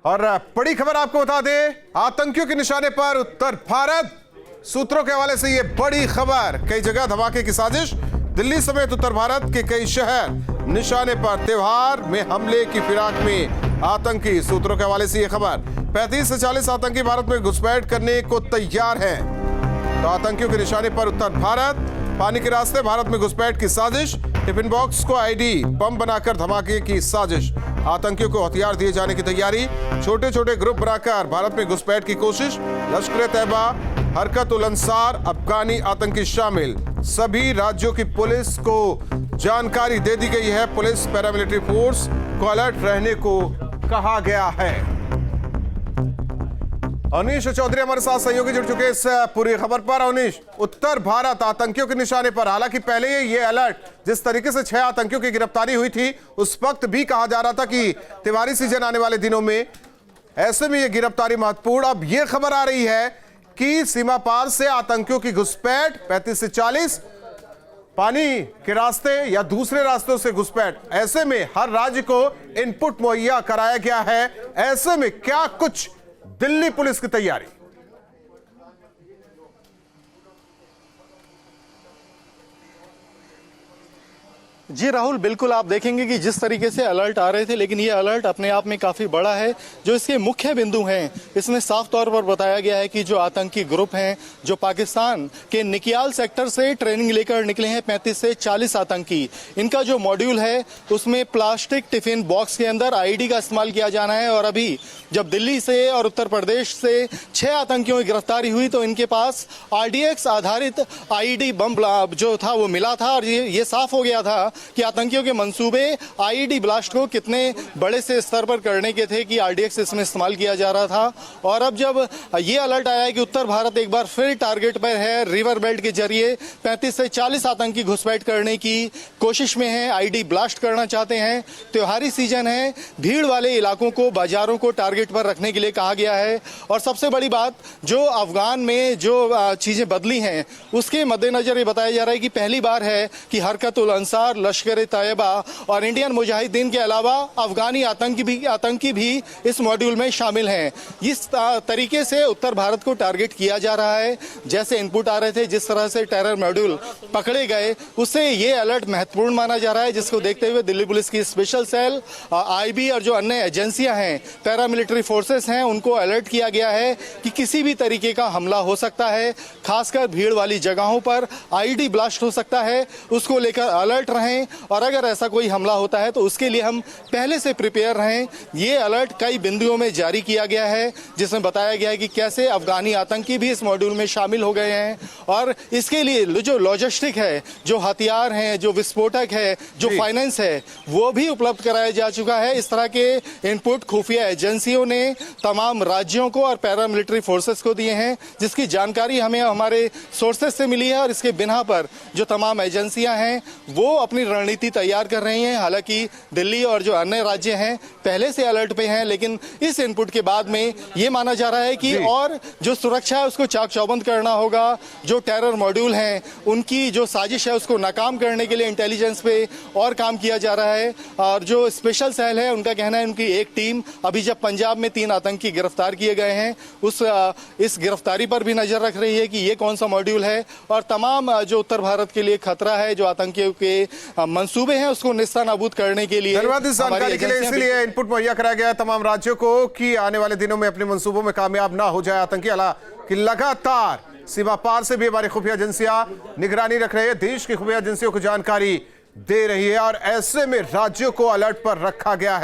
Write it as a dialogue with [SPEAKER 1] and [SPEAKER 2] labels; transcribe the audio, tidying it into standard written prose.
[SPEAKER 1] और बड़ी खबर आपको बता दें, आतंकियों के निशाने पर उत्तर भारत। सूत्रों के हवाले से यह बड़ी खबर, कई जगह धमाके की साजिश। दिल्ली समेत उत्तर भारत के कई शहर निशाने पर। त्योहार में हमले की फिराक में आतंकी। सूत्रों के हवाले से यह खबर, 35 से 40 आतंकी भारत में घुसपैठ करने को तैयार हैं। तो आतंकियों के निशाने पर उत्तर भारत। पानी के रास्ते भारत में घुसपैठ की साजिश। टिफिन बॉक्स को आईडी बम बनाकर धमाके की साजिश। आतंकियों को हथियार दिए जाने की तैयारी। छोटे छोटे ग्रुप बनाकर भारत में घुसपैठ की कोशिश। लश्कर तैयबा, हरकत उल अंसार, अफगानी आतंकी शामिल। सभी राज्यों की पुलिस को जानकारी दे दी गई है। पुलिस पैरामिलिट्री फोर्स को अलर्ट रहने को कहा गया है। अवनीश चौधरी हमारे साथ सहयोगी जुड़ चुके इस पूरी खबर पर। अवनीश, उत्तर भारत आतंकियों के निशाने पर। हालांकि पहले ये अलर्ट, जिस तरीके से 6 आतंकियों की गिरफ्तारी हुई थी, उस वक्त भी कहा जा रहा था कि त्योहारी सीजन आने वाले दिनों में, ऐसे में ये गिरफ्तारी महत्वपूर्ण। अब ये खबर आ रही है कि सीमा पार से आतंकियों की घुसपैठ, 35 से 40 पानी के रास्ते या दूसरे रास्तों से घुसपैठ। ऐसे में हर राज्य को इनपुट मुहैया कराया गया है। ऐसे में क्या कुछ दिल्ली पुलिस की तैयारी?
[SPEAKER 2] जी राहुल, बिल्कुल आप देखेंगे कि जिस तरीके से अलर्ट आ रहे थे, लेकिन ये अलर्ट अपने आप में काफ़ी बड़ा है। जो इसके मुख्य बिंदु हैं, इसमें साफ तौर पर बताया गया है कि जो आतंकी ग्रुप हैं, जो पाकिस्तान के निकियाल सेक्टर से ट्रेनिंग लेकर निकले हैं, 35 से 40 आतंकी, इनका जो मॉड्यूल है उसमें प्लास्टिक टिफिन बॉक्स के अंदर आईडी का इस्तेमाल किया जाना है। और अभी जब दिल्ली से और उत्तर प्रदेश से 6 आतंकियों की गिरफ्तारी हुई तो इनके पास RDX आधारित आईडी बम जो था वो मिला था। और ये साफ हो गया था कि आतंकियों के मंसूबे आईडी ब्लास्ट को कितने बड़े से स्तर पर करने के थे कि RDX इसमें इस्तेमाल किया जा रहा था। और अब जब ये अलर्ट आया है कि उत्तर भारत एक बार फिर टारगेट पर है, रिवर बेल्ट के जरिए 35 से 40 आतंकी घुसपैठ करने की कोशिश में है, आईडी ब्लास्ट करना चाहते हैं। त्योहारी सीजन है, भीड़ वाले इलाकों को, बाजारों को टारगेट पर रखने के लिए कहा गया है। और सबसे बड़ी बात, जो अफगान में जो चीजें बदली हैं उसके मद्देनजर ये बताया जा रहा है कि पहली बार है कि हरकत उल अंसार, लश्कर तैयबा और इंडियन मुजाहिदीन के अलावा अफगानी आतंकी भी इस मॉड्यूल में शामिल हैं। इस तरीके से उत्तर भारत को टारगेट किया जा रहा है। जैसे इनपुट आ रहे थे, जिस तरह से टेरर मॉड्यूल पकड़े गए, उससे ये अलर्ट महत्वपूर्ण माना जा रहा है, जिसको देखते हुए दिल्ली पुलिस की स्पेशल सेल, IB और जो अन्य एजेंसियां हैं, पैरामिलिट्री फोर्सेस हैं, उनको अलर्ट किया गया है कि किसी भी तरीके का हमला हो सकता है। खासकर भीड़ वाली जगहों पर आईडी ब्लास्ट हो सकता है, उसको लेकर अलर्ट रहें। और अगर ऐसा कोई हमला होता है तो उसके लिए हम पहले से प्रिपेयर रहें। ये अलर्ट कई बिंदुओं में जारी किया गया है, जिसमें बताया गया है कि कैसे अफगानी आतंकी भी इस मॉड्यूल में शामिल हो गए हैं। और इसके लिए जो लॉजिस्टिक है, जो हथियार हैं, जो विस्फोटक है, जो फाइनेंस है, वो भी उपलब्ध कराया जा चुका है। इस तरह के इनपुट खुफिया एजेंसियों ने तमाम राज्यों को और पैरामिलिट्री फोर्सेस को दिए हैं, जिसकी जानकारी हमें हमारे सोर्सेस से मिली है। और इसके बिना पर जो तमाम एजेंसियां हैं वो अपनी रणनीति तैयार कर रही हैं। हालांकि दिल्ली और जो अन्य राज्य हैं पहले से अलर्ट पे हैं, लेकिन इस इनपुट के बाद में ये माना जा रहा है कि और जो सुरक्षा है उसको चाक चौबंद करना होगा। जो टेरर मॉड्यूल हैं उनकी जो साजिश है उसको नाकाम करने के लिए इंटेलिजेंस पे और काम किया जा रहा है। और जो स्पेशल सेल है, उनका कहना है उनकी एक टीम अभी जब पंजाब में 3 आतंकी गिरफ्तार किए गए हैं, इस गिरफ्तारी पर भी नजर रख रही है कि ये कौन सा मॉड्यूल है। और तमाम जो उत्तर भारत के लिए खतरा है, जो आतंकियों के मंसूबे हैं, उसको निस्तानाबूद करने के लिए।
[SPEAKER 1] धन्यवाद इस जानकारी के लिए। इसलिए इनपुट मुहैया कराया गया है तमाम राज्यों को कि आने वाले दिनों में अपने मंसूबों में कामयाब ना हो जाए आतंकी। हालांकि लगातार सीमा पार से भी हमारी खुफिया एजेंसियां निगरानी रख रही है, देश की खुफिया एजेंसियों को जानकारी दे रही है। और ऐसे में राज्यों को अलर्ट पर रखा गया है।